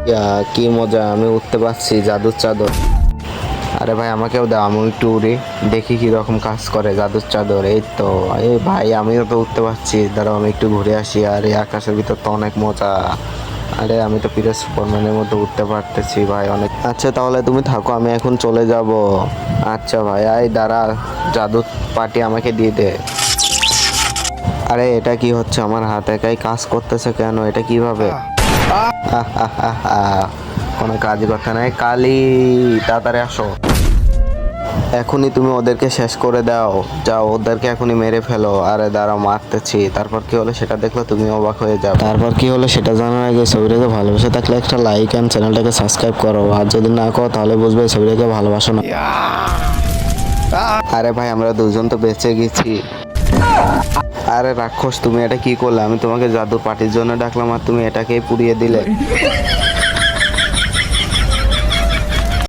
কি মজা, আমি উঠতে পারছি জাদুর চাদর। আরে ভাই আমাকেও দাও, আমি একটু উড়ি, দেখি কি রকম কাজ করে জাদুর চাদর। এই তো, এই ভাই আমিও তো উঠতে পারছি, দাঁড়াও আমি একটু ঘুরে আসি। আর এই আকাশের ভিতর তো অনেক মজা। আরে আমি তো পিরোজ সুপারম্যানের মধ্যে উঠতে পারতেছি ভাই, অনেক। আচ্ছা তাহলে তুমি থাকো, আমি এখন চলে যাব। আচ্ছা ভাই, এই দাঁড়া, জাদুর পাটি আমাকে দিয়ে দে। আরে এটা কি হচ্ছে, আমার হাত একাই কাজ করতেছে কেন? এটা কিভাবে? কোনো কাজ করতে নাই। কালি, তাড়াতাড়ি আসো, এখনই তুমি ওদেরকে শেষ করে দাও। যাও, ওদেরকে এখনই মেরে ফেলো। আরে দাঁড়াও, মারতেছি। তারপর কি হলো সেটা দেখলে তুমি অবাক হয়ে যাও। তারপর কি হলো সেটা জানার আগে ছবিটাকে ভালোবেসে থাকলে একটা লাইক এন্ড চ্যানেলটাকে সাবস্ক্রাইব করো। আর যদি না করো তাহলে বুঝবে ছবিটাকে ভালোবাসো না। আরে ভাই আমরা দুজন তো বেঁচে গেছি। আরে রাক্ষস, তুমি এটা কি করলে? আমি তোমাকে জাদুর পার্টির জন্য ডাকলাম আর তুমি এটাকেই পুড়িয়ে দিলে।